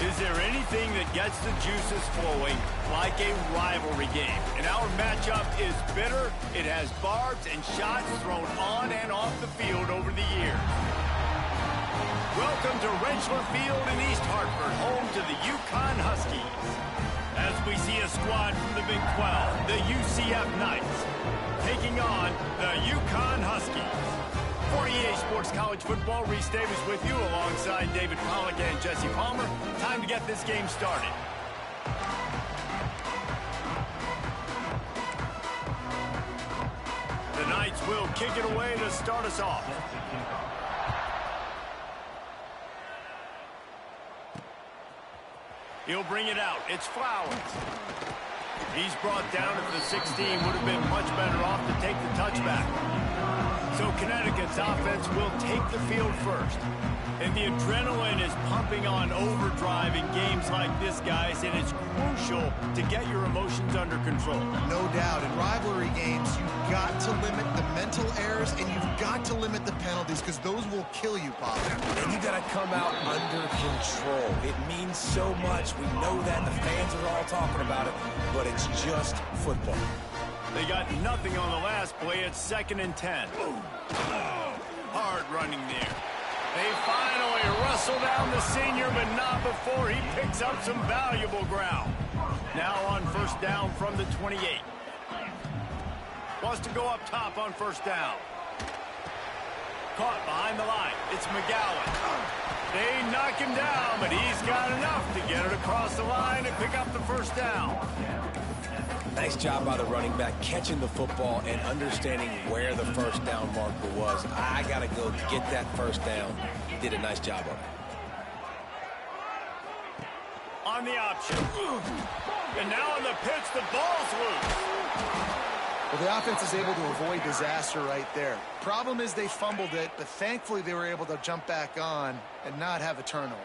Is there anything that gets the juices flowing like a rivalry game? And our matchup is bitter. It has barbs and shots thrown on and off the field over the years. Welcome to Rentschler Field in East Hartford, home to the UConn Huskies. As we see a squad from the Big 12, the UCF Knights, taking on the UConn Huskies. 48 Sports College Football, Reese Davis with you alongside David Pollack and Jesse Palmer. Time to get this game started. The Knights will kick it away to start us off. He'll bring it out. It's Flowers. He's brought down at the 16. Would have been much better off to take the touchback. So Connecticut's offense will take the field first. And the adrenaline is pumping on overdrive in games like this, guys, and it's crucial to get your emotions under control. No doubt. In rivalry games, you've got to limit the mental errors and you've got to limit the penalties because those will kill you, Pop. And you got to come out under control. It means so much. We know that. The fans are all talking about it, but it's just football. They got nothing on the last play. It's 2nd and 10. Hard running there. They finally wrestle down the senior, but not before he picks up some valuable ground. Now on first down from the 28. Wants to go up top on first down. Caught behind the line. It's McGowan. They knock him down, but he's got enough to get it across the line and pick up the first down. Nice job by the running back catching the football and understanding where the first down marker was. I got to go get that first down. He did a nice job of it. On the option. And now on the pitch, the ball's loose. Well, the offense is able to avoid disaster right there. Problem is they fumbled it, but thankfully they were able to jump back on and not have a turnover.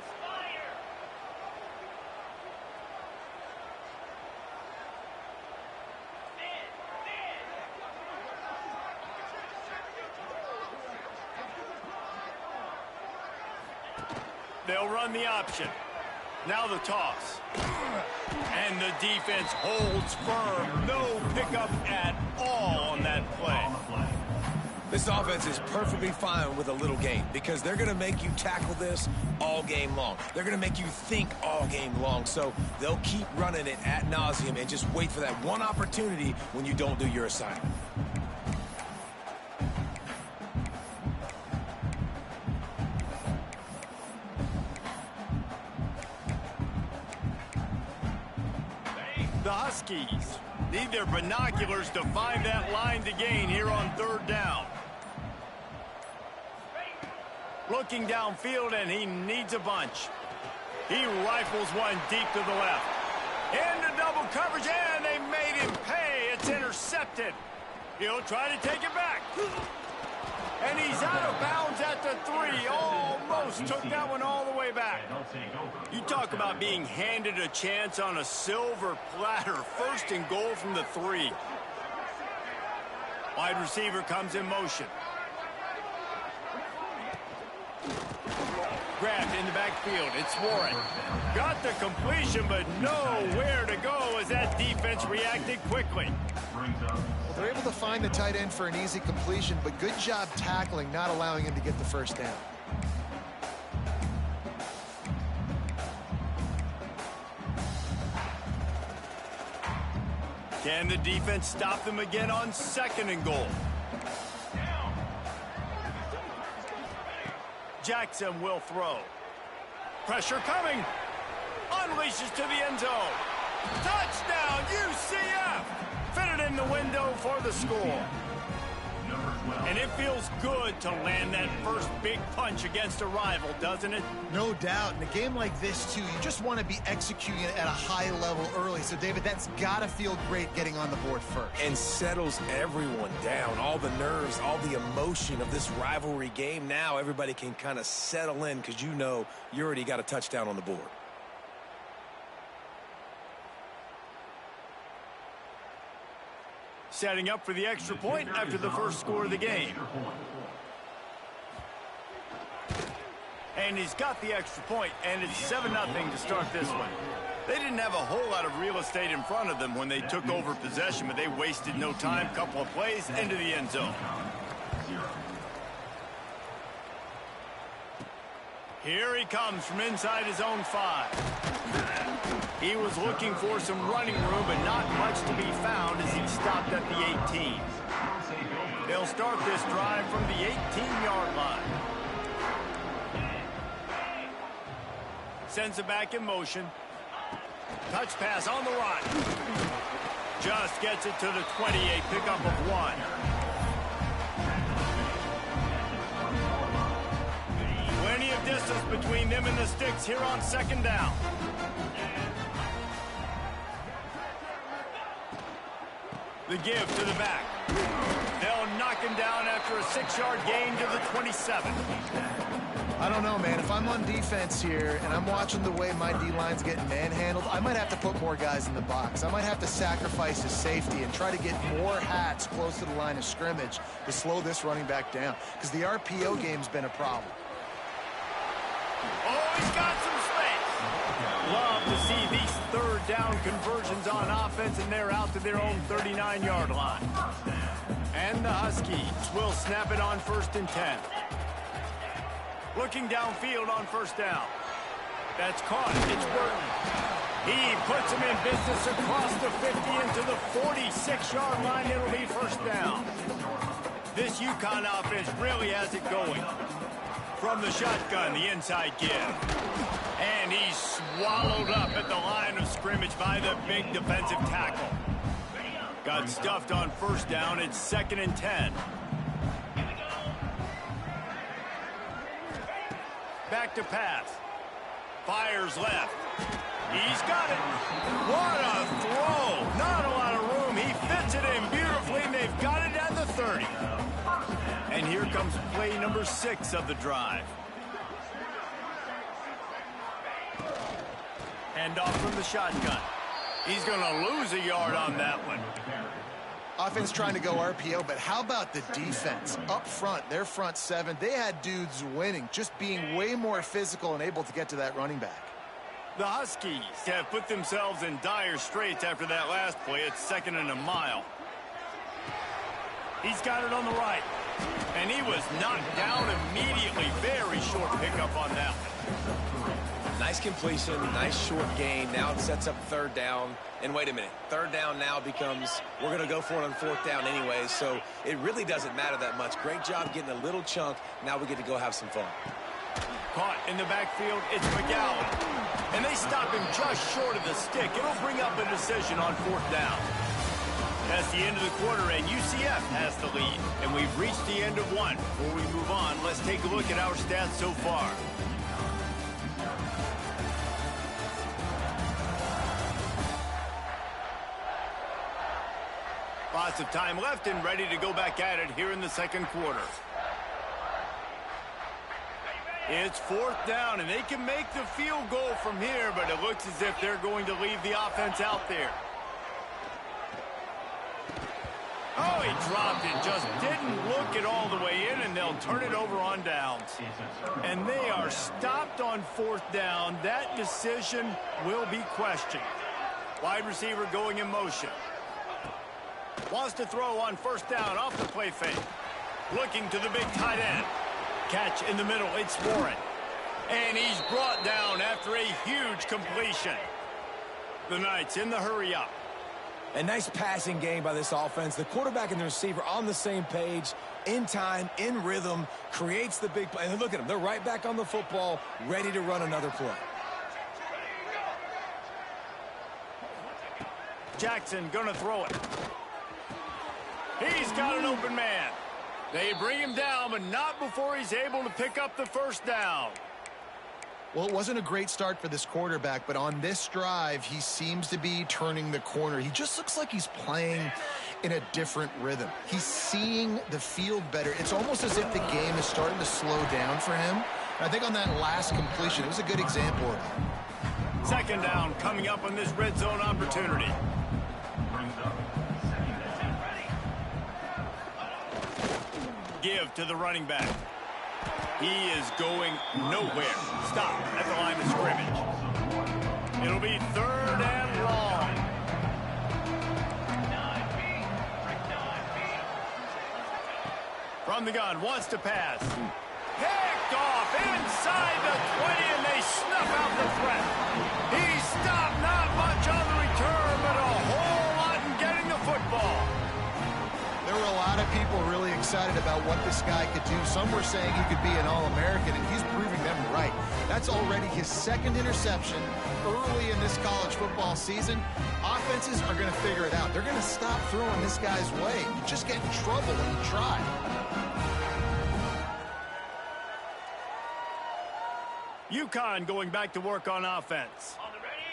They'll run the option. Now the toss. And the defense holds firm. No pickup at all on that play. This offense is perfectly fine with a little game because they're going to make you tackle this all game long. They're going to make you think all game long. So they'll keep running it ad nauseum and just wait for that one opportunity when you don't do your assignment. The Huskies need their binoculars to find that line to gain here on third down. Looking downfield, and he needs a bunch. He rifles one deep to the left. Into double coverage, and they made him pay. It's intercepted. He'll try to take it back. And he's out of bounds at the 3. Almost took that one all the way back. You talk about being handed a chance on a silver platter. 1st and goal from the 3. Wide receiver comes in motion. Grabbed in the backfield. It's Warren. Got the completion, but nowhere to go as that defense reacted quickly. Well, they're able to find the tight end for an easy completion, but good job tackling, not allowing him to get the first down. Can the defense stop them again on 2nd and goal? Jackson will throw. Pressure coming. Unleashes to the end zone. Touchdown, UCF! Fitted in the window for the score. And it feels good to land that first big punch against a rival, doesn't it? No doubt. In a game like this, too, you just want to be executing it at a high level early. So, David, that's got to feel great getting on the board first. And settles everyone down. All the nerves, all the emotion of this rivalry game. Now everybody can kind of settle in because you know you already got a touchdown on the board. Setting up for the extra point after the first score of the game. And he's got the extra point, and it's 7-0 to start this one. They didn't have a whole lot of real estate in front of them when they took over possession, but they wasted no time. Couple of plays into the end zone. Here he comes from inside his own 5. He was looking for some running room, but not much to be found as he stopped at the 18. They'll start this drive from the 18-yard line. Sends it back in motion. Touch pass on the run. Just gets it to the 28, pickup of 1. Plenty of distance between them and the sticks here on 2nd down. The give to the back. They'll knock him down after a 6-yard gain to the 27. I don't know, man. If I'm on defense here and I'm watching the way my D-line's getting manhandled, I might have to put more guys in the box. I might have to sacrifice his safety and try to get more hats close to the line of scrimmage to slow this running back down, because the RPO game's been a problem. Oh, he's got some space. Love to see these 3rd down conversions on offense, and they're out to their own 39-yard line. And the Huskies will snap it on 1st and 10. Looking downfield on 1st down. That's caught. It's Burton. He puts him in business across the 50 into the 46-yard line. It'll be 1st down. This UConn offense really has it going. From the shotgun, the inside give. And he's swallowed up at the line of scrimmage by the big defensive tackle. Got stuffed on 1st down. It's 2nd and 10. Back to pass. Fires left. He's got it. What a throw. Not a lot of room. He fits it in beautifully, and they've got it at the 30. And here comes play number 6 of the drive. Hand off from the shotgun. He's going to lose a yard on that one. Offense trying to go RPO, but how about the defense? Up front, their front 7, they had dudes winning, just being way more physical and able to get to that running back. The Huskies have put themselves in dire straits after that last play. It's 2nd and a mile. He's got it on the right. And he was knocked down immediately. Very short pickup on that one. Nice completion, nice short gain. Now it sets up 3rd down. And wait a minute, 3rd down now becomes, we're going to go for it on 4th down anyway, so it really doesn't matter that much. Great job getting a little chunk. Now we get to go have some fun. Caught in the backfield, it's McGowan. And they stop him just short of the stick. It'll bring up a decision on 4th down. That's the end of the quarter, and UCF has the lead. And we've reached the end of one. Before we move on, let's take a look at our stats so far. Lots of time left and ready to go back at it here in the 2nd quarter. It's 4th down, and they can make the field goal from here, but it looks as if they're going to leave the offense out there. Oh, he dropped it. Just didn't look it all the way in, and they'll turn it over on downs. And they are stopped on 4th down. That decision will be questioned. Wide receiver going in motion. Wants to throw on 1st down off the play fake. Looking to the big tight end. Catch in the middle. It's Warren. And he's brought down after a huge completion. The Knights in the hurry up. A nice passing game by this offense. The quarterback and the receiver on the same page, in time, in rhythm, creates the big play. And look at them. They're right back on the football, ready to run another play. Jackson gonna throw it. He's got an open man. They bring him down, but not before he's able to pick up the 1st down. Well, it wasn't a great start for this quarterback, but on this drive, he seems to be turning the corner. He just looks like he's playing in a different rhythm. He's seeing the field better. It's almost as if the game is starting to slow down for him. And I think on that last completion, it was a good example of it. 2nd down coming up on this red zone opportunity. Give to the running back. He is going nowhere. Stop at the line of scrimmage. It'll be 3rd and long. From the gun, wants to pass. Picked off inside the 20, and they snuff out the threat. He stopped, not much on the return, but a whole lot in getting the football. There were a lot of people really excited about what this guy could do. Some were saying he could be an All-American, and he's proving them right. That's already his 2nd interception early in this college football season. Offenses are going to figure it out. They're going to stop throwing this guy's way. You just get in trouble when you try. UConn going back to work on offense.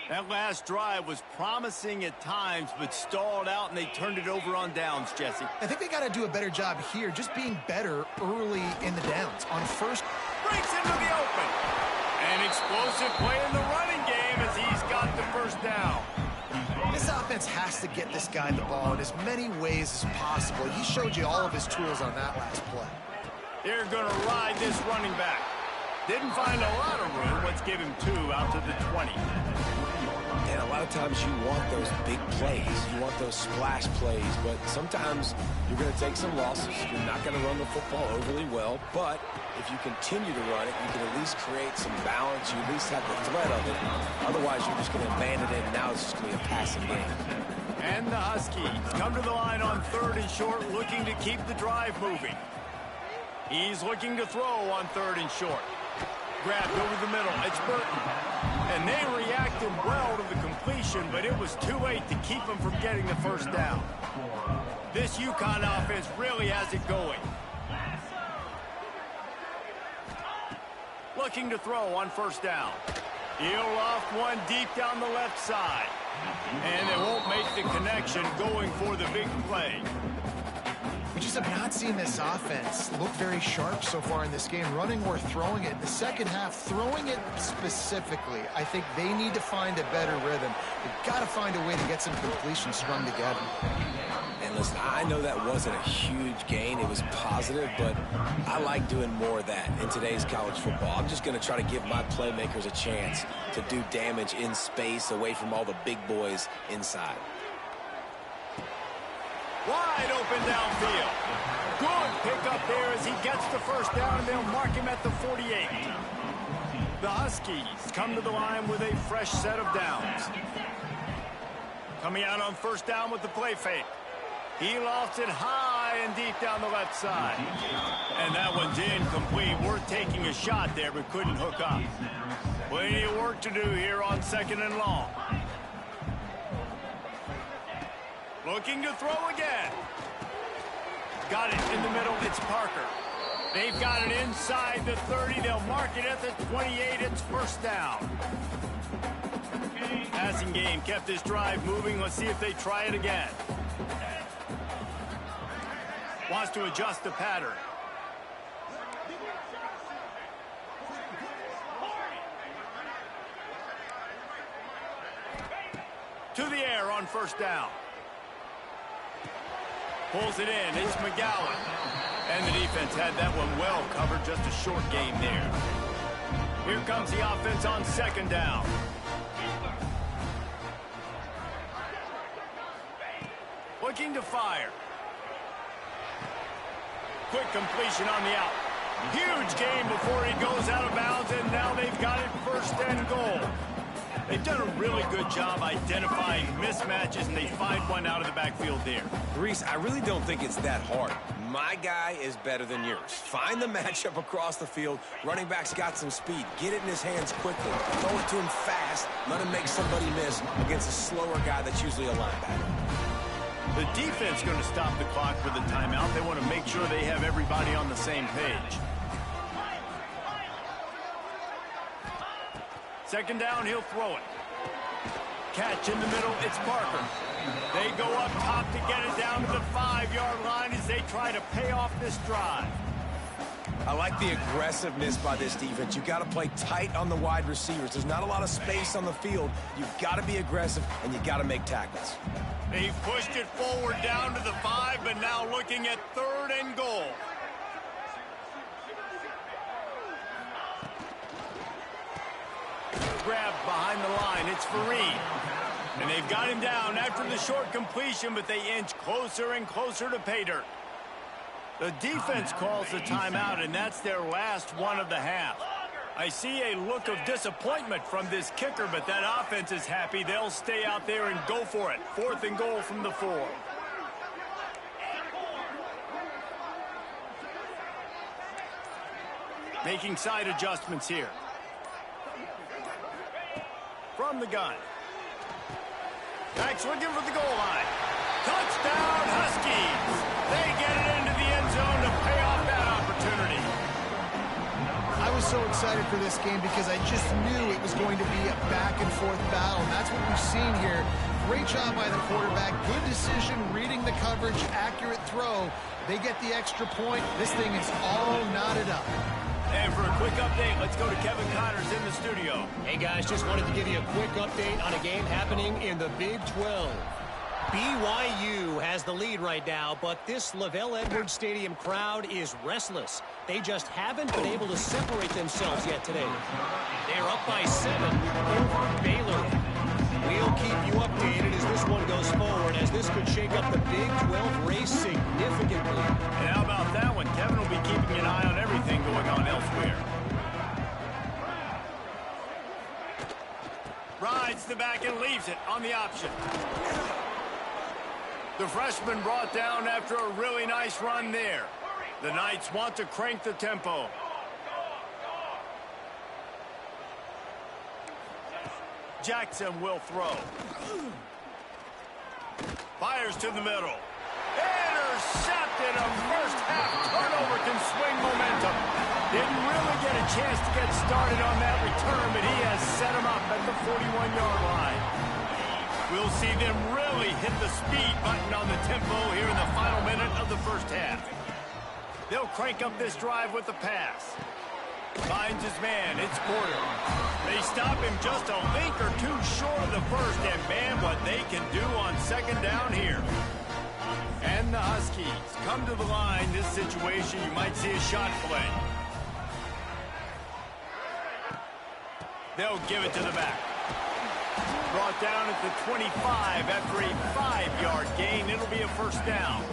That last drive was promising at times, but stalled out, and they turned it over on downs, Jesse. I think they got to do a better job here, just being better early in the downs. On first, breaks into the open. An explosive play in the running game as he's got the first down. This offense has to get this guy the ball in as many ways as possible. He showed you all of his tools on that last play. They're going to ride this running back. Didn't find a lot of room. Let's give him 2 out to the 20. And a lot of times you want those big plays. You want those splash plays. But sometimes you're going to take some losses. You're not going to run the football overly well. But if you continue to run it, you can at least create some balance. You at least have the threat of it. Otherwise, you're just going to abandon it, and now it's just going to be a passing game. And the Huskies come to the line on 3rd and short, looking to keep the drive moving. He's looking to throw on 3rd and short. Grabbed over the middle. It's Burton. And they reacted well to the completion, but it was too late to keep them from getting the first down. This UConn offense really has it going. Looking to throw on 1st down. He'll loft one deep down the left side. And they won't make the connection going for the big play. We just have not seen this offense look very sharp so far in this game, running or throwing it. In the second half, throwing it specifically, I think they need to find a better rhythm. They've got to find a way to get some completions strung together. And listen, I know that wasn't a huge gain. It was positive, but I like doing more of that in today's college football. I'm just going to try to give my playmakers a chance to do damage in space away from all the big boys inside. Wide open downfield. Good pickup there as he gets the first down, and they'll mark him at the 48. The Huskies come to the line with a fresh set of downs. Coming out on 1st down with the play fake. He lofts it high and deep down the left side. And that one's incomplete. Worth taking a shot there, but couldn't hook up. Plenty of work to do here on 2nd and long. Looking to throw again. Got it in the middle. It's Parker. They've got it inside the 30. They'll mark it at the 28. It's 1st down. Passing game kept this drive moving. Let's see if they try it again. Wants to adjust the pattern. To the air on 1st down. Pulls it in. It's McGowan. And the defense had that one well covered. Just a short game there. Here comes the offense on 2nd down. Looking to fire. Quick completion on the out. Huge game before he goes out of bounds, and now they've got it 1st and goal. They've done a really good job identifying mismatches, and they find one out of the backfield there. Reese, I really don't think it's that hard. My guy is better than yours. Find the matchup across the field. Running back's got some speed. Get it in his hands quickly. Throw it to him fast. Let him make somebody miss against a slower guy that's usually a linebacker. The defense going to stop the clock with a timeout. They want to make sure they have everybody on the same page. 2nd down, he'll throw it. Catch in the middle, it's Parker. They go up top to get it down to the 5-yard line as they try to pay off this drive. I like the aggressiveness by this defense. You've got to play tight on the wide receivers. There's not a lot of space on the field. You've got to be aggressive, and you've got to make tackles. They've pushed it forward down to the 5, but now looking at 3rd and goal. grab behind the line. It's Fareed. And they've got him down after the short completion, but they inch closer and closer to pay dirt. The defense calls the timeout, and that's their last one of the half. I see a look of disappointment from this kicker, but that offense is happy. They'll stay out there and go for it. 4th and goal from the 4. Making side adjustments here. From the gun. Backs looking for the goal line. Touchdown, Huskies! They get it into the end zone to pay off that opportunity. I was so excited for this game because I just knew it was going to be a back-and-forth battle. And that's what we've seen here. Great job by the quarterback. Good decision, reading the coverage, accurate throw. They get the extra point. This thing is all knotted up. And for a quick update, let's go to Kevin Connors in the studio. Hey, guys, just wanted to give you a quick update on a game happening in the Big 12. BYU has the lead right now, but this Lavelle Edwards Stadium crowd is restless. They just haven't been able to separate themselves yet today. They're up by 7 over Baylor. We'll keep you updated as this one goes forward, as this could shake up the Big 12 race significantly. And how about that one? Kevin will be keeping an eye on everything going on elsewhere. Rides the back and leaves it on the option. The freshman brought down after a really nice run there. The Knights want to crank the tempo. Jackson will throw. Fires to the middle. Intercepted. A first half turnover can swing momentum. Didn't really get a chance to get started on that return, but he has set him up at the 41-yard line. We'll see them really hit the speed button on the tempo here in the final minute of the first half. They'll crank up this drive with the pass. Finds his man. It's Porter. They stop him just a link or two short of the first, and man, what they can do on second down here. And the Huskies come to the line. This situation, you might see a shot play. They'll give it to the back. Brought down at the 25 after a 5-yard gain. It'll be a first down.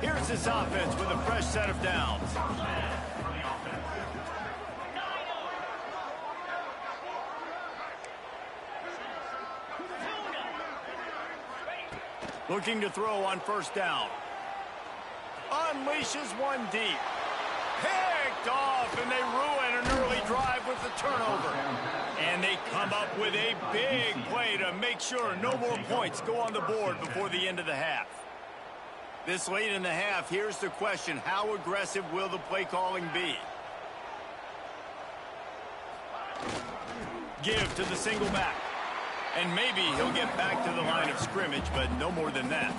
Here's this offense with a fresh set of downs. Looking to throw on first down. Unleashes one deep. Picked off, and they ruin an early drive with the turnover. And they come up with a big play to make sure no more points go on the board before the end of the half. This late in the half, here's the question. How aggressive will the play calling be? Give to the single back. And maybe he'll get back to the line of scrimmage, but no more than that.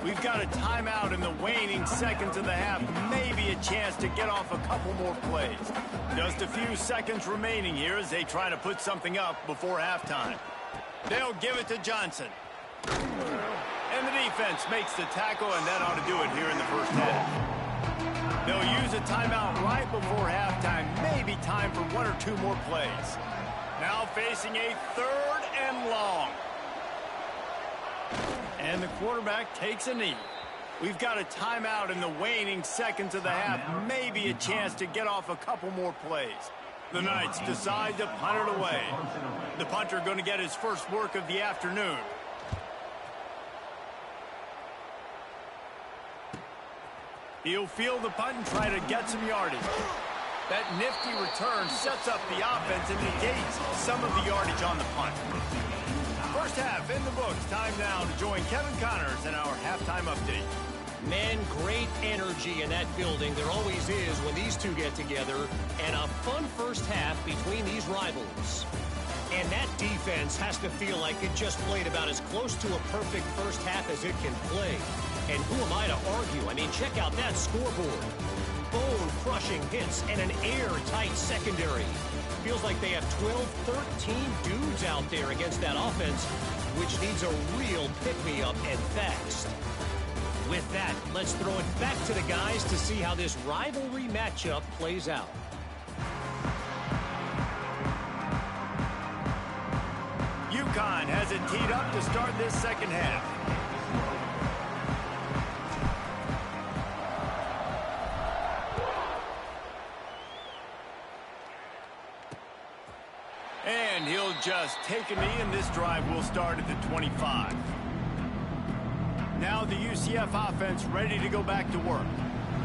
We've got a timeout in the waning seconds of the half. Maybe a chance to get off a couple more plays. Just a few seconds remaining here as they try to put something up before halftime. They'll give it to Johnson. And the defense makes the tackle, and that ought to do it here in the first half. They'll use a timeout right before halftime. Maybe time for one or two more plays. Now facing a 3rd and long. And the quarterback takes a knee. We've got a timeout in the waning seconds of the half. Maybe a chance to get off a couple more plays. The Knights decide to punt it away. The punter going to get his first work of the afternoon. He'll field the punt and try to get some yardage. That nifty return sets up the offense and negates some of the yardage on the punt. First half in the books. Time now to join Kevin Connors in our halftime update. Man, great energy in that building. There always is when these two get together. And a fun first half between these rivals. And that defense has to feel like it just played about as close to a perfect first half as it can play. And who am I to argue? I mean, check out that scoreboard. Bone-crushing hits and an airtight secondary. Feels like they have 12, 13 dudes out there against that offense, which needs a real pick-me-up and fast. With that, let's throw it back to the guys to see how this rivalry matchup plays out. UConn has it teed up to start this second half. And he'll just take a knee, and this drive will start at the 25. Now the UCF offense ready to go back to work.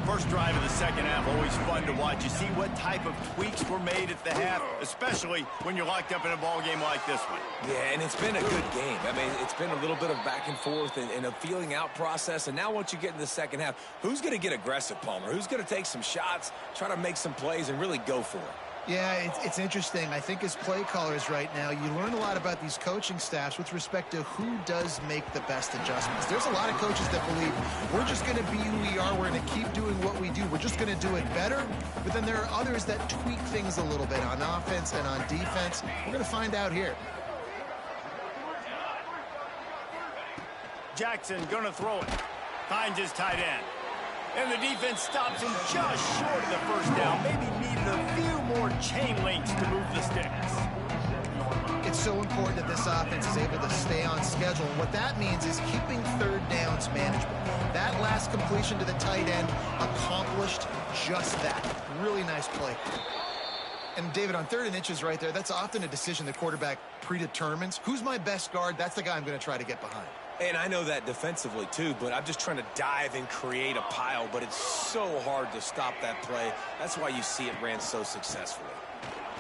First drive of the second half, always fun to watch. You see what type of tweaks were made at the half, especially when you're locked up in a ball game like this one. Yeah, and it's been a good game. I mean, it's been a little bit of back and forth and a feeling out process. And now once you get in the second half, who's going to get aggressive, Palmer? Who's going to take some shots, try to make some plays, and really go for it? Yeah, it's interesting. I think as play callers right now, you learn a lot about these coaching staffs with respect to who does make the best adjustments. There's a lot of coaches that believe we're just going to be who we are. We're going to keep doing what we do. We're just going to do it better. But then there are others that tweak things a little bit on offense and on defense. We're going to find out here. Jackson going to throw it. Finds his tight end. And the defense stops him just short of the first down. Maybe needed a few more chain links to move the sticks. It's so important that this offense is able to stay on schedule. And what that means is keeping third downs manageable. That last completion to the tight end accomplished just that. Really nice play. And David, on 3rd and inches right there, that's often a decision the quarterback predetermines. Who's my best guard? That's the guy I'm going to try to get behind. And I know that defensively, too, but I'm just trying to dive and create a pile, but it's so hard to stop that play. That's why you see it ran so successfully.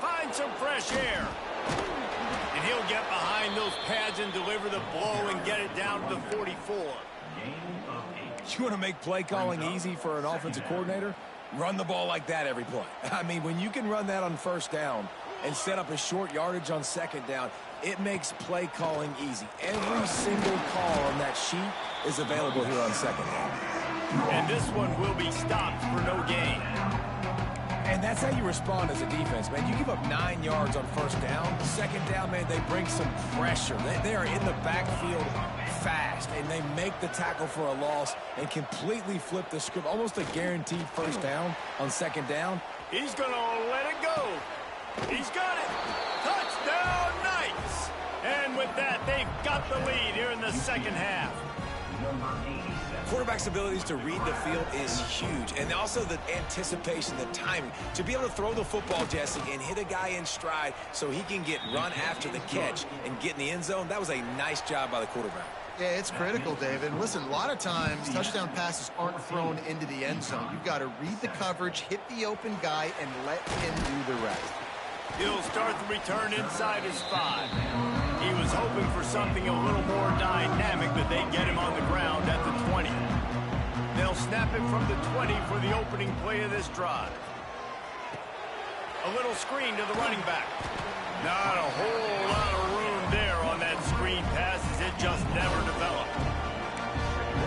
Find some fresh air. And he'll get behind those pads and deliver the blow and get it down to the 44. You want to make play calling easy for an offensive coordinator? Run the ball like that every play. I mean, when you can run that on first down and set up a short yardage on second down, it makes play calling easy. Every single call on that sheet is available here on second down. And this one will be stopped for no gain. And that's how you respond as a defense, man. You give up 9 yards on first down. Second down, man, they bring some pressure. They are in the backfield fast, and they make the tackle for a loss and completely flip the script. Almost a guaranteed first down on second down. He's going to let it go. He's got it. Touchdown, Knights. And with that, they've got the lead here in the second half. Quarterback's abilities to read the field is huge, and also the anticipation, the timing. To be able to throw the football, Jesse, and hit a guy in stride so he can get run after the catch and get in the end zone, that was a nice job by the quarterback. Yeah, it's critical, David. Listen, a lot of times touchdown passes aren't thrown into the end zone. You've got to read the coverage, hit the open guy, and let him do the rest. He'll start the return inside his 5. He was hoping for something a little more dynamic, but they get him on the ground at the 20. They'll snap it from the 20 for the opening play of this drive. A little screen to the running back. Not a whole lot of room there on that screen pass, as it just never developed.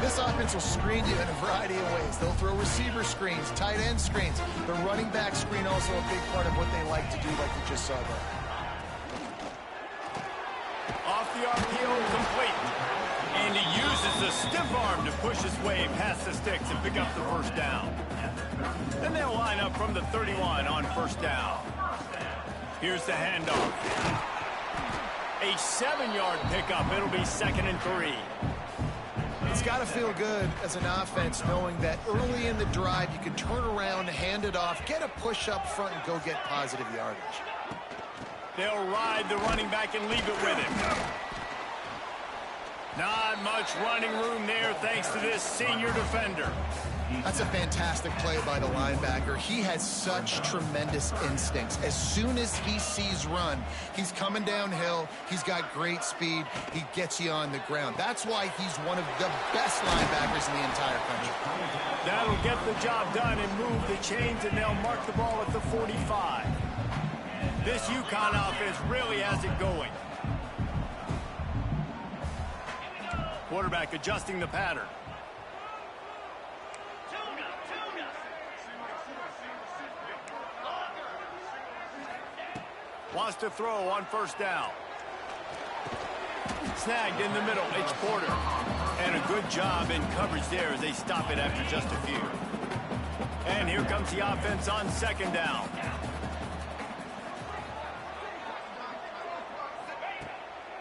This offense will screen you in a variety of ways. They'll throw receiver screens, tight end screens. The running back screen also a big part of what they like to do, like you just saw there. Off the RPO, complete. And he uses the stiff arm to push his way past the sticks and pick up the first down. Then they'll line up from the 31 on first down. Here's the handoff. A 7-yard pickup. It'll be 2nd and 3. It's got to feel good as an offense knowing that early in the drive you can turn around, hand it off, get a push up front, and go get positive yardage. They'll ride the running back and leave it with him. Not much running room there thanks to this senior defender. That's a fantastic play by the linebacker. He has such tremendous instincts. As soon as he sees run, he's coming downhill. He's got great speed. He gets you on the ground. That's why he's one of the best linebackers in the entire country. That'll get the job done and move the chains, and they'll mark the ball at the 45. This UConn offense really has it going. Quarterback adjusting the pattern. Wants to throw on first down. Snagged in the middle. It's Porter. And a good job in coverage there as they stop it after just a few. And here comes the offense on second down.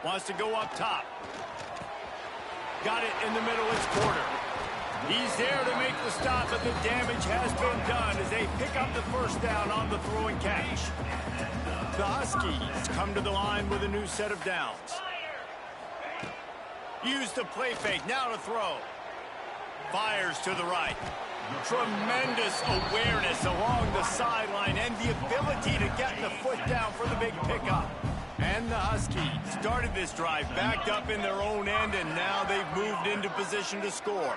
Wants to go up top. Got it in the middle. It's Porter. He's there to make the stop, but the damage has been done as they pick up the first down on the throw and catch. The Huskies come to the line with a new set of downs. Use the play fake. Now to throw. Fires to the right. Tremendous awareness along the sideline and the ability to get the foot down for the big pickup. And the Huskies started this drive backed up in their own end, and now they've moved into position to score.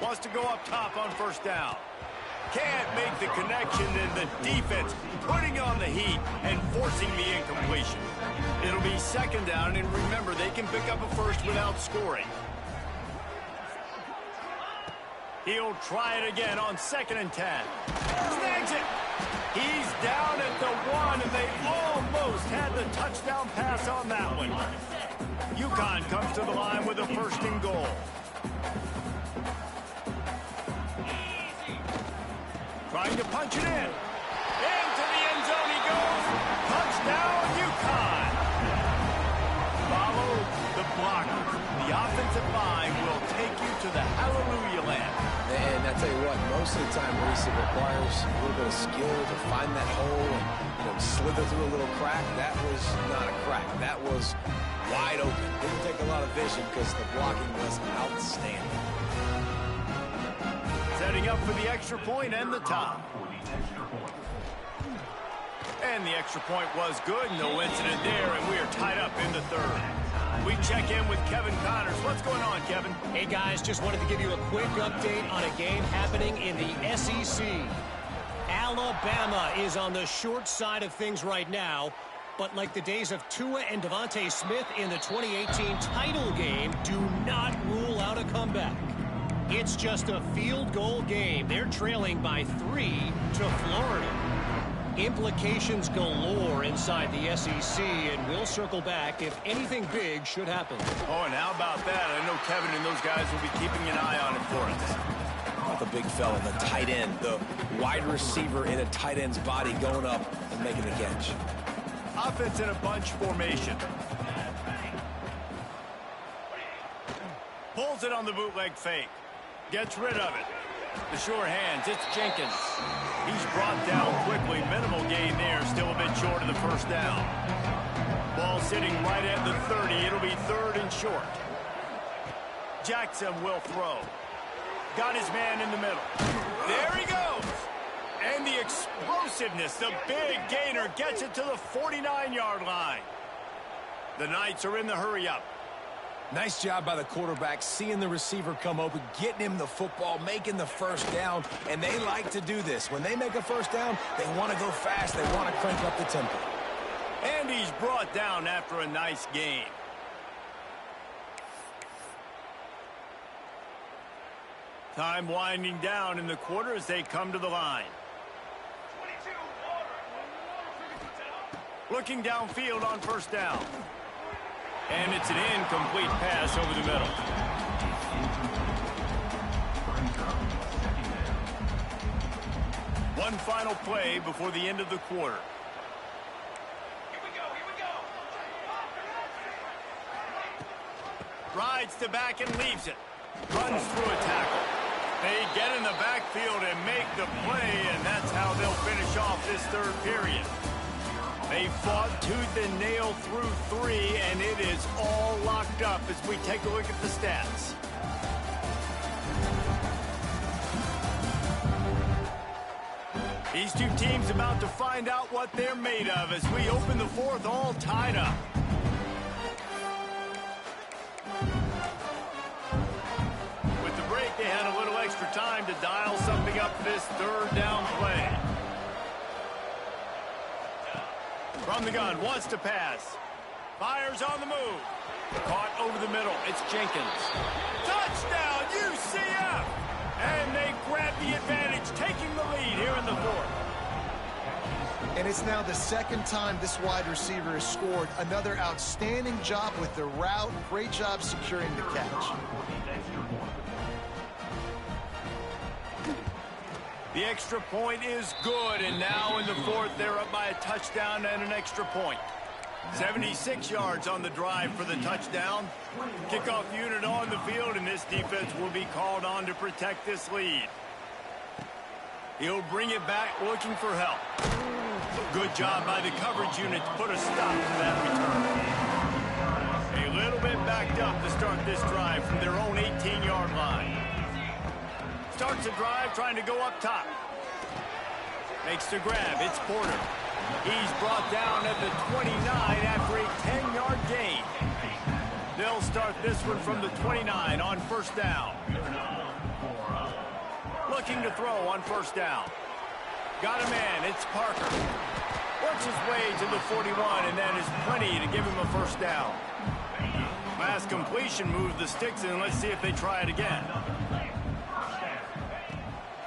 Wants to go up top on first down. Can't make the connection, and the defense putting on the heat and forcing the incompletion. It'll be second down, and remember, they can pick up a first without scoring. He'll try it again on 2nd and 10. Snags it. He's down at the 1, and they almost had the touchdown pass on that one. UConn comes to the line with a 1st and goal. Trying to punch it in. Into the end zone he goes. Touchdown, UConn. Follow the blocker. The offensive line will take you to the hallelujah land. And I tell you what, most of the time, Reese, it requires a little bit of skill to find that hole and slither through a little crack. That was not a crack. That was wide open. Didn't take a lot of vision because the blocking was outstanding. Setting up for the extra point and the tie. And the extra point was good. No incident there, and we are tied up in the 3rd. We check in with Kevin Connors. What's going on, Kevin? Hey, guys, just wanted to give you a quick update on a game happening in the SEC. Alabama is on the short side of things right now, but like the days of Tua and Devontae Smith in the 2018 title game, do not rule out a comeback. It's just a field goal game. They're trailing by 3 to Florida. Implications galore inside the SEC, and we'll circle back if anything big should happen. Oh, and how about that? I know Kevin and those guys will be keeping an eye on it for us. The big fella, the tight end, the wide receiver in a tight end's body going up and making the catch. Offense in a bunch formation. Pulls it on the bootleg fake. Gets rid of it. The sure hands, it's Jenkins. He's brought down quickly. Minimal gain there, still a bit short of the first down. Ball sitting right at the 30. It'll be 3rd and short. Jackson will throw. Got his man in the middle. There he goes. And the explosiveness, the big gainer gets it to the 49-yard line. The Knights are in the hurry-up. Nice job by the quarterback, seeing the receiver come open, getting him the football, making the first down, and they like to do this. When they make a first down, they want to go fast. They want to crank up the tempo. And he's brought down after a nice gain. Time winding down in the quarter as they come to the line. Looking downfield on first down. And it's an incomplete pass over the middle. One final play before the end of the quarter. Here we go. Rides to back and leaves it. Runs through a tackle. They get in the backfield and make the play, and that's how they'll finish off this 3rd period. They fought tooth and nail through 3, and it is all locked up as we take a look at the stats. These two teams about to find out what they're made of as we open the 4th all tied up. With the break, they had a little extra time to dial something up this 3rd down play. From the gun, wants to pass. Fires on the move. Caught over the middle. It's Jenkins. Touchdown, UCF! And they grab the advantage, taking the lead here in the 4th. And it's now the 2nd time this wide receiver has scored. Another outstanding job with the route. Great job securing the catch. The extra point is good, and now in the 4th, they're up by a touchdown and an extra point. 76 yards on the drive for the touchdown. Kickoff unit on the field, and this defense will be called on to protect this lead. He'll bring it back looking for help. Good job by the coverage unit to put a stop to that return. A little bit backed up to start this drive from their own 18-yard line. Starts the drive trying to go up top. Makes the grab. It's Porter. He's brought down at the 29 after a 10-yard gain. They'll start this one from the 29 on first down. Looking to throw on first down. Got a man. It's Parker. Works his way to the 41, and that is plenty to give him a first down. Last completion moves the sticks, and let's see if they try it again.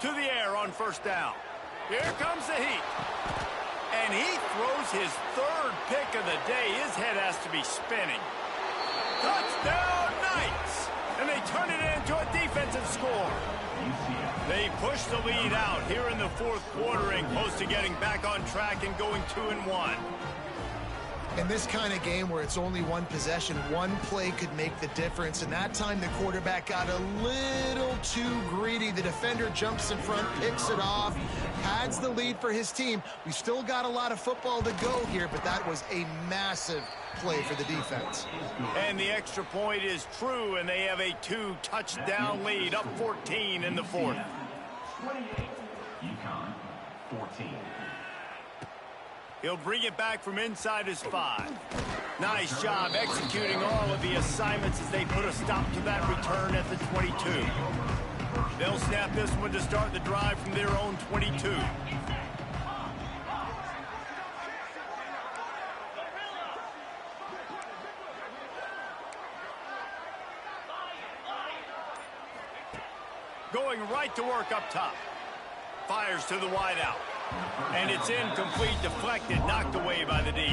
To the air on first down. Here comes the heat. And he throws his third pick of the day. His head has to be spinning. Touchdown Knights! And they turn it into a defensive score. They push the lead out here in the fourth quarter and close to getting back on track and going 2-1. In this kind of game where it's only one possession, one play could make the difference. And that time the quarterback got a little too greedy. The defender jumps in front, picks it off, pads the lead for his team. We still got a lot of football to go here, but that was a massive play for the defense. And the extra point is true, and they have a 2-touchdown lead, up 14 in the fourth. 28, UConn, 14. He'll bring it back from inside his 5. Nice job executing all of the assignments as they put a stop to that return at the 22. They'll snap this one to start the drive from their own 22. Going right to work up top. Fires to the wideout. And it's incomplete, deflected, knocked away by the D.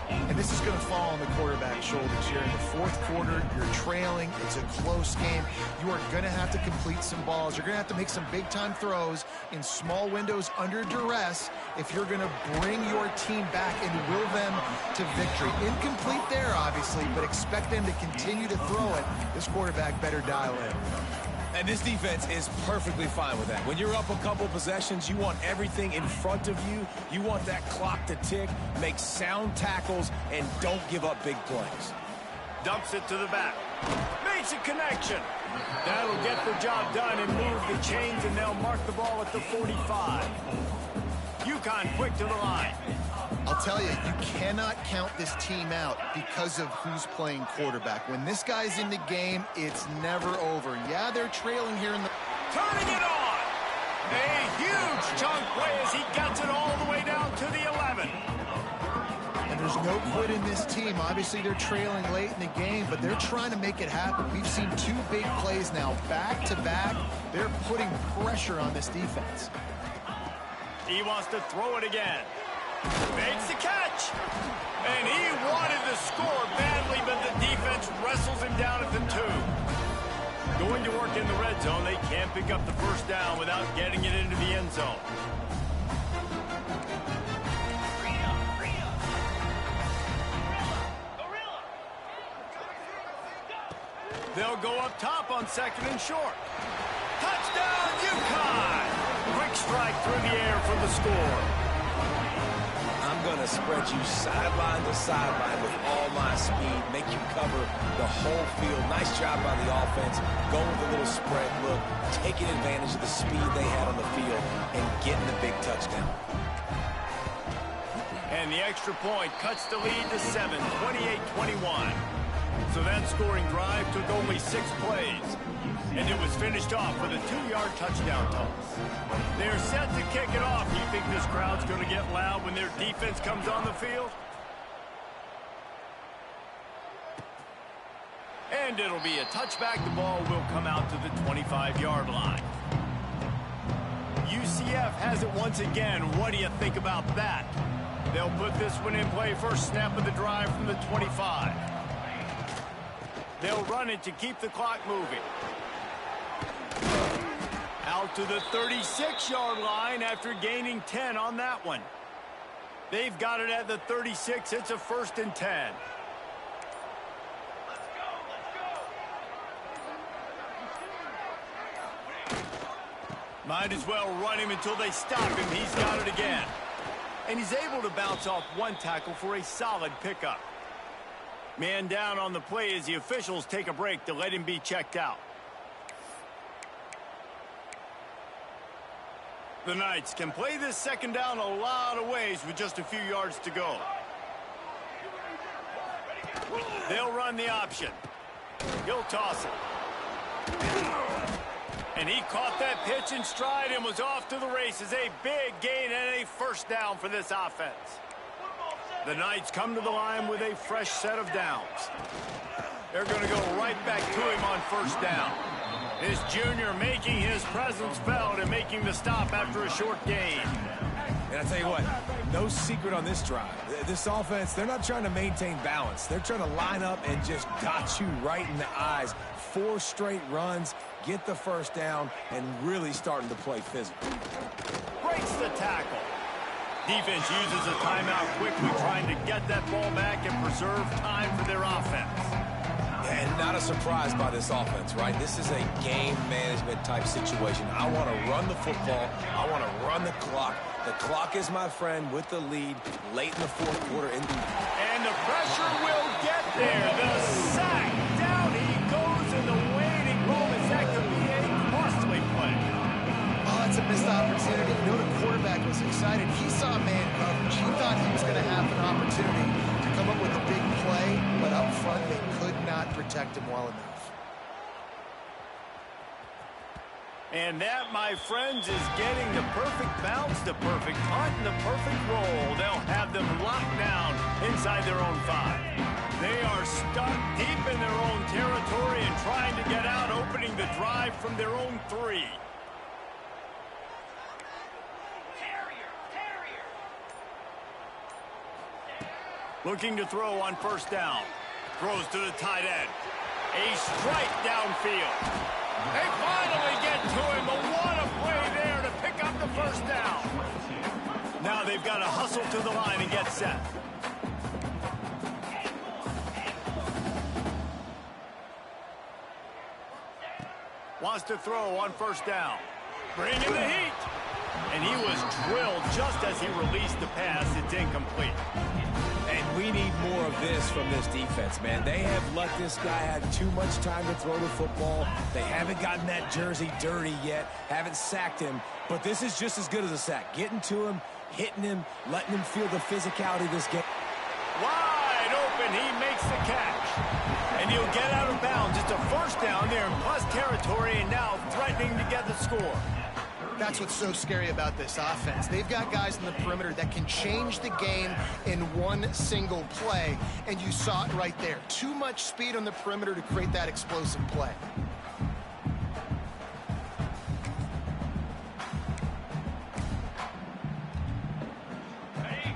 And this is going to fall on the quarterback's shoulders here in the fourth quarter. You're trailing. It's a close game. You are going to have to complete some balls. You're going to have to make some big-time throws in small windows under duress if you're going to bring your team back and will them to victory. Incomplete there, obviously, but expect them to continue to throw it. This quarterback better dial in. And this defense is perfectly fine with that. When you're up a couple possessions, you want everything in front of you. You want that clock to tick, make sound tackles, and don't give up big plays. Dumps it to the back. Makes a connection. That'll get the job done and move the chains, and they'll mark the ball at the 45. UConn quick to the line. I'll tell you, you cannot count this team out because of who's playing quarterback. When this guy's in the game, it's never over. Yeah, they're trailing here in the... Turning it on! A huge chunk play as he gets it all the way down to the 11. And there's no quit in this team. Obviously, they're trailing late in the game, but they're trying to make it happen. We've seen 2 big plays now, back-to-back. They're putting pressure on this defense. He wants to throw it again. Makes the catch. And he wanted to score badly, but the defense wrestles him down at the 2. Going to work in the red zone. They can't pick up the first down without getting it into the end zone. They'll go up top on second and short. Touchdown, UConn! Quick strike through the air for the score. I'm going to spread you sideline to sideline with all my speed, make you cover the whole field. Nice job by the offense, going with a little spread look, taking advantage of the speed they had on the field, and getting the big touchdown. And the extra point cuts the lead to 7, 28-21. So that scoring drive took only 6 plays. And it was finished off with a 2-yard touchdown toss. They're set to kick it off. You think this crowd's going to get loud when their defense comes on the field? And it'll be a touchback. The ball will come out to the 25-yard line. UCF has it once again. What do you think about that? They'll put this one in play first snap of the drive from the 25. They'll run it to keep the clock moving. Out to the 36-yard line after gaining 10 on that one. They've got it at the 36. It's a 1st and 10. Might as well run him until they stop him. He's got it again. And he's able to bounce off one tackle for a solid pickup. Man down on the play as the officials take a break to let him be checked out. The Knights can play this 2nd down a lot of ways with just a few yards to go. They'll run the option. He'll toss it. And he caught that pitch in stride and was off to the races. A big gain and a 1st down for this offense. The Knights come to the line with a fresh set of downs. They're going to go right back to him on 1st down. This junior making his presence felt and making the stop after a short gain. And I tell you what, no secret on this drive. This offense, they're not trying to maintain balance. They're trying to line up and just dot you right in the eyes. 4 straight runs, get the 1st down, and really starting to play physical. Breaks the tackle. Defense uses a timeout quickly, trying to get that ball back and preserve time for their offense. And not a surprise by this offense, right? This is a game management type situation. I want to run the football. I want to run the clock. The clock is my friend with the lead late in the 4th quarter. And the pressure will get there. The sack. Down he goes in the waiting moments. That could be a costly play. Oh, that's a missed opportunity. You know, the quarterback was excited. He saw man coverage. He thought he was going to have an opportunity to come up with a big play, but up front they could not protect him well enough. And that, my friends, is getting the perfect bounce, the perfect punt, and the perfect roll. They'll have them locked down inside their own 5. They are stuck deep in their own territory and trying to get out, opening the drive from their own 3. Looking to throw on 1st down. Throws to the tight end. A strike downfield. They finally get to him, but what a play there to pick up the 1st down. Now they've got to hustle to the line and get set. Wants to throw on 1st down. Bringing the heat. And he was drilled just as he released the pass. It's incomplete. And we need more of this from this defense, man. They have let this guy have too much time to throw the football. They haven't gotten that jersey dirty yet, haven't sacked him. But this is just as good as a sack. Getting to him, hitting him, letting him feel the physicality of this game. Wide open, he makes the catch. And he'll get out of bounds. It's a 1st down there in plus territory and now threatening to get the score. That's what's so scary about this offense. They've got guys in the perimeter that can change the game in one single play, and you saw it right there. Too much speed on the perimeter to create that explosive play.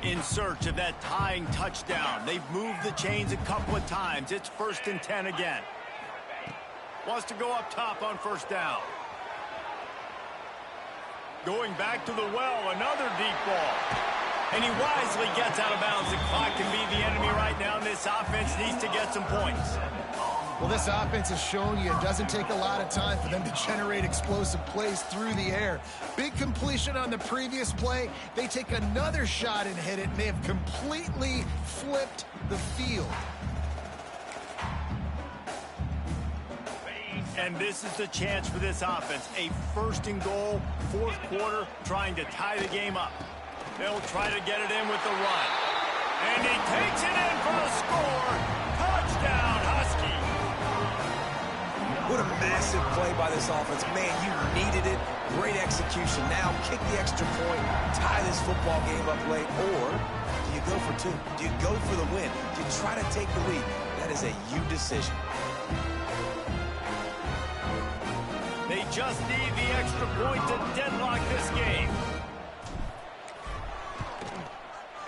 In search of that tying touchdown. They've moved the chains a couple of times. It's 1st and 10 again. Wants to go up top on 1st down. Going back to the well, another deep ball. And he wisely gets out of bounds. The clock can be the enemy right now, and this offense needs to get some points. Well, this offense has shown you it doesn't take a lot of time for them to generate explosive plays through the air. Big completion on the previous play. They take another shot and hit it, and they have completely flipped the field. And this is the chance for this offense. A 1st and goal, 4th quarter, trying to tie the game up. They'll try to get it in with the run. And he takes it in for a score. Touchdown, Husky. What a massive play by this offense. Man, you needed it. Great execution. Now kick the extra point, tie this football game up late, or do you go for 2? Do you go for the win? Do you try to take the lead? That is a you decision. They just need the extra point to deadlock this game.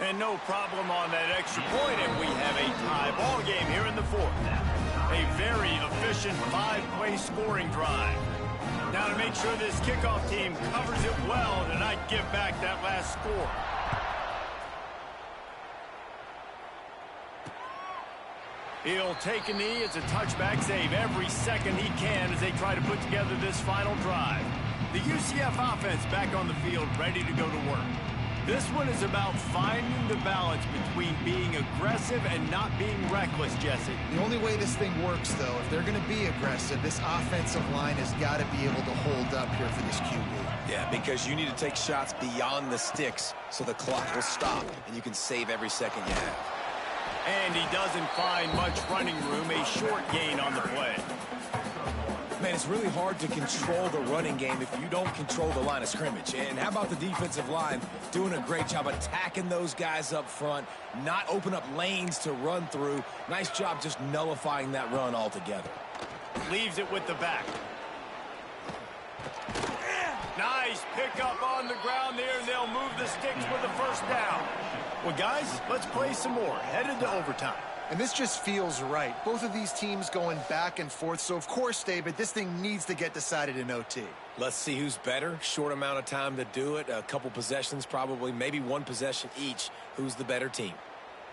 And no problem on that extra point, and we have a tie ball game here in the 4th. A very efficient 5-play scoring drive. Now to make sure this kickoff team covers it well to not give back that last score. He'll take a knee. It's a touchback save every second he can as they try to put together this final drive. The UCF offense back on the field, ready to go to work. This one is about finding the balance between being aggressive and not being reckless, Jesse. The only way this thing works, though, if they're going to be aggressive, this offensive line has got to be able to hold up here for this QB. Yeah, because you need to take shots beyond the sticks so the clock will stop and you can save every second you have. And he doesn't find much running room, a short gain on the play. Man, it's really hard to control the running game if you don't control the line of scrimmage. And how about the defensive line doing a great job attacking those guys up front, not open up lanes to run through. Nice job just nullifying that run altogether. Leaves it with the back. Nice pickup on the ground there, and they'll move the sticks with the first down. Well, guys, let's play some more. Headed to overtime. And this just feels right. Both of these teams going back and forth. So, of course, David, this thing needs to get decided in OT. Let's see who's better. Short amount of time to do it. A couple possessions probably, maybe one possession each. Who's the better team?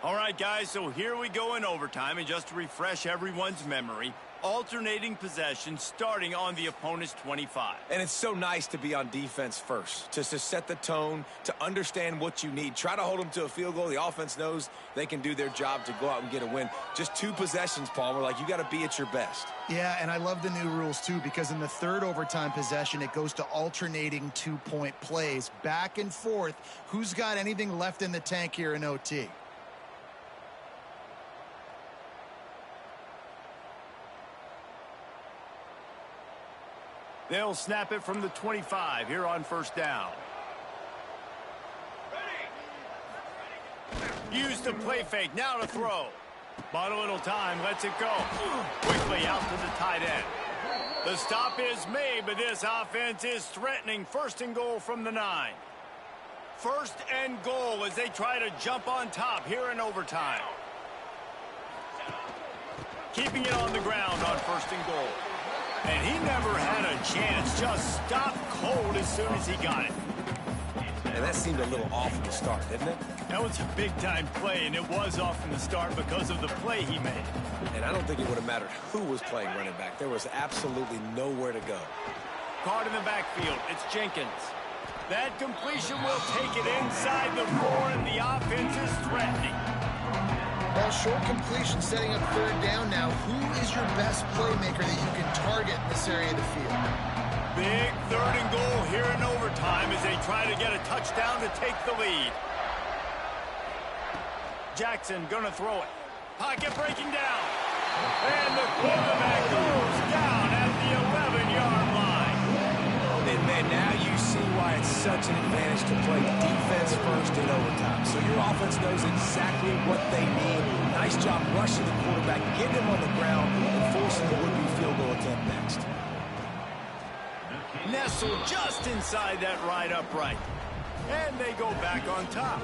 All right, guys, so here we go in overtime. And just to refresh everyone's memory, alternating possessions starting on the opponent's 25. And it's so nice to be on defense first, just to set the tone, to understand what you need. Try to hold them to a field goal. The offense knows they can do their job to go out and get a win. Just 2 possessions, Palmer, like you got to be at your best. Yeah, and I love the new rules, too, because in the third overtime possession, it goes to alternating 2-point plays. Back and forth. Who's got anything left in the tank here in OT? They'll snap it from the 25 here on first down. Use the play fake, now to throw. Bought a little time, lets it go. Quickly out to the tight end. The stop is made, but this offense is threatening. First and goal from the 9. First and goal as they try to jump on top here in overtime. Keeping it on the ground on first and goal. And he never had a chance, just stopped cold as soon as he got it. And that seemed a little off from the start, didn't it? That was a big-time play, and it was off from the start because of the play he made. And I don't think it would have mattered who was playing running back. There was absolutely nowhere to go. Caught in the backfield, it's Jenkins. That completion will take it inside the 4, and the offense is threatening. Well, short completion setting up third down now. Who is your best playmaker that you can target in this area of the field? Big third and goal here in overtime as they try to get a touchdown to take the lead. Jackson gonna throw it. Pocket breaking down. And the quarterback goes down at the 11-yard line. And man, now you see why it's such an advantage to play defense first in overtime. So your offense knows exactly what they need. Nice job rushing the quarterback, getting him on the ground, and forcing the would-be field goal attempt next. Nestled just inside that right upright. And they go back on top.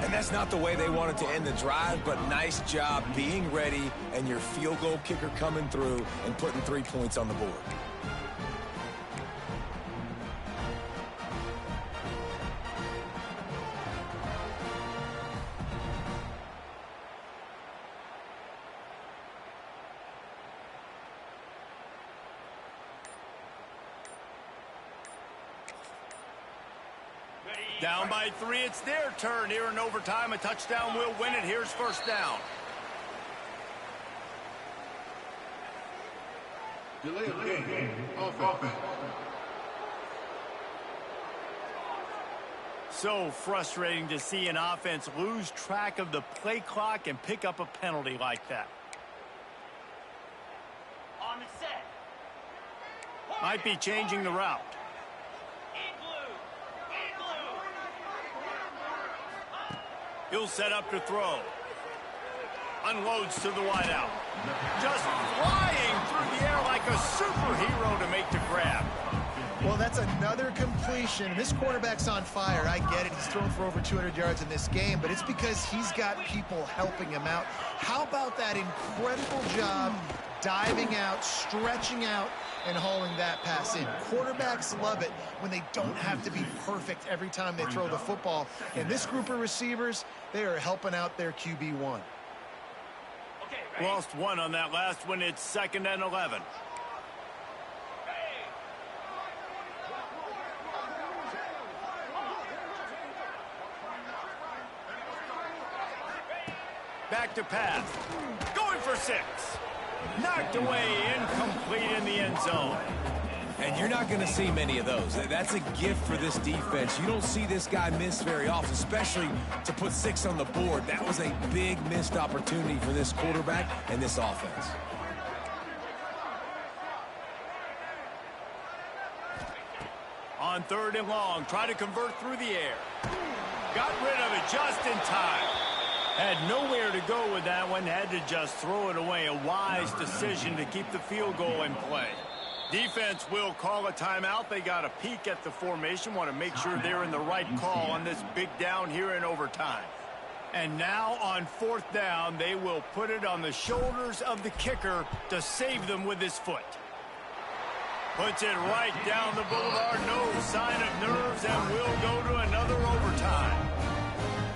And that's not the way they wanted to end the drive, but nice job being ready and your field goal kicker coming through and putting 3 points on the board. Down by 3, it's their turn here in overtime. A touchdown will win it. Here's first down. Delay of game. Offense. So frustrating to see an offense lose track of the play clock and pick up a penalty like that. On the set. Might be changing the route. He'll set up to throw. Unloads to the wideout. Just flying through the air like a superhero to make the grab. Well, that's another completion. This quarterback's on fire. I get it. He's thrown for over 200 yards in this game, but it's because he's got people helping him out. How about that incredible job diving out, stretching out, and hauling that pass in? Quarterbacks love it when they don't have to be perfect every time they throw the football. And this group of receivers, they are helping out their QB1. Okay, Lost one on that last one. It's 2nd and 11. Back to pass. Going for 6. Knocked away, incomplete in the end zone. And you're not going to see many of those. That's a gift for this defense. You don't see this guy miss very often, especially to put 6 on the board. That was a big missed opportunity for this quarterback and this offense. On 3rd and long, try to convert through the air. Got rid of it just in time. Had nowhere to go with that one. Had to just throw it away. A wise decision to keep the field goal in play. Defense will call a timeout. They got a peek at the formation. Want to make sure they're in the right call on this big down here in overtime. And now on 4th down, they will put it on the shoulders of the kicker to save them with his foot. Puts it right down the boulevard. No sign of nerves, and we'll go to another overtime.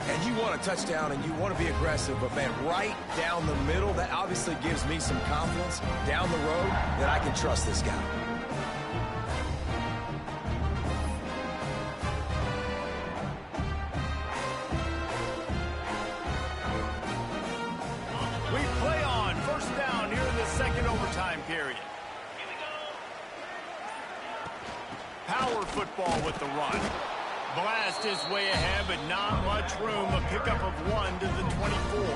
And you want a touchdown and you want to be aggressive, but man, right down the middle, that obviously gives me some confidence down the road that I can trust this guy. We play on 1st down here in the 2nd overtime period. Power football with the run. Blast his way ahead, but not much room. A pickup of 1 to the 24.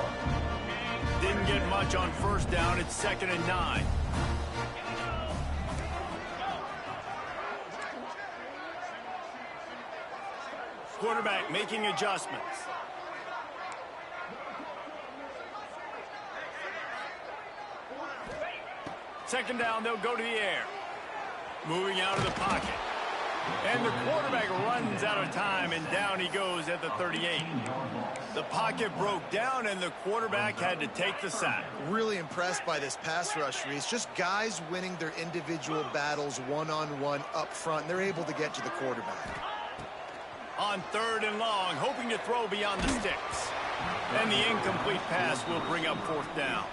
Didn't get much on 1st down. It's 2nd and 9. Quarterback making adjustments. Second down, they'll go to the air. Moving out of the pocket. And the quarterback runs out of time, and down he goes at the 38. The pocket broke down, and the quarterback had to take the sack. Really impressed by this pass rush, Reese. Just guys winning their individual battles one-on-one up front. They're able to get to the quarterback. On 3rd and long, hoping to throw beyond the sticks. And the incomplete pass will bring up 4th down.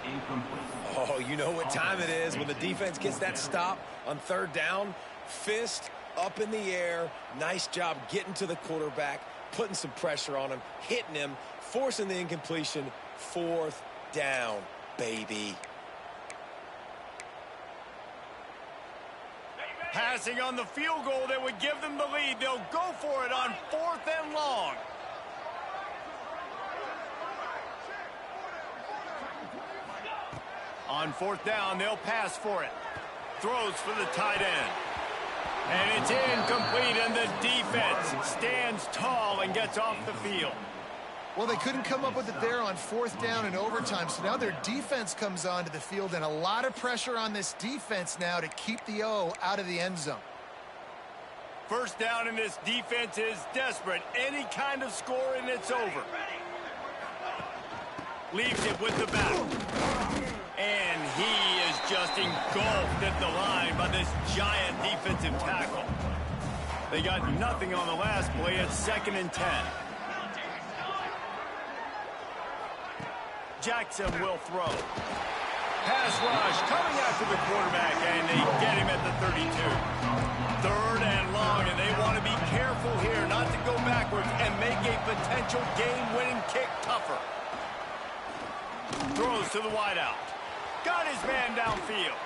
Oh, you know what time it is when the defense gets that stop on 3rd down. Fist up in the air. Nice job getting to the quarterback, putting some pressure on him, hitting him, forcing the incompletion. 4th down, baby. Passing on the field goal that would give them the lead. They'll go for it on 4th and long. On 4th down, they'll pass for it. Throws for the tight end. And it's incomplete, and the defense stands tall and gets off the field. Well, they couldn't come up with it there on 4th down in overtime, so now their defense comes onto the field, and a lot of pressure on this defense now to keep the O out of the end zone. 1st down, and this defense is desperate. Any kind of score, and it's over. Leaves it with the back. And he is just engulfed at the line by this giant defensive tackle. They got nothing on the last play. It's 2nd and 10. Jackson will throw. Pass rush coming after the quarterback, and they get him at the 32. 3rd and long, and they want to be careful here not to go backwards and make a potential game-winning kick tougher. Throws to the wideout. Got his man downfield.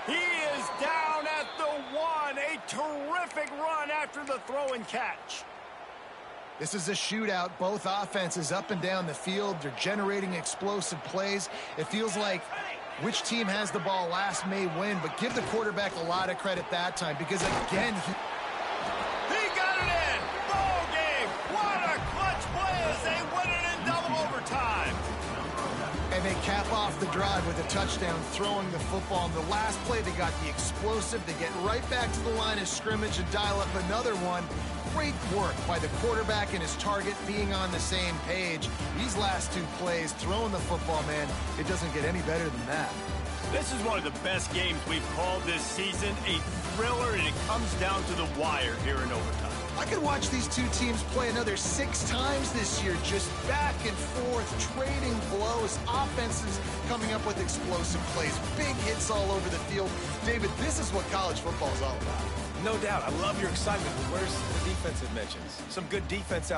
He is down at the 1. A terrific run after the throw and catch. This is a shootout. Both offenses up and down the field. They're generating explosive plays. It feels like which team has the ball last may win, but give the quarterback a lot of credit that time because, again, he got it in. Ball game. What a clutch play as they win it in double overtime. And they cap off the drive with a touchdown, throwing the football. In the last play, they got the explosive. They get right back to the line of scrimmage and dial up another one. Great work by the quarterback and his target being on the same page. These last 2 plays, throwing the football, man, it doesn't get any better than that. This is one of the best games we've called this season. A thriller, and it comes down to the wire here in overtime. I could watch these two teams play another 6 times this year, just back and forth, trading blows, offenses coming up with explosive plays, big hits all over the field. David, this is what college football is all about. No doubt. I love your excitement, but where's the defensive mentions? Some good defense out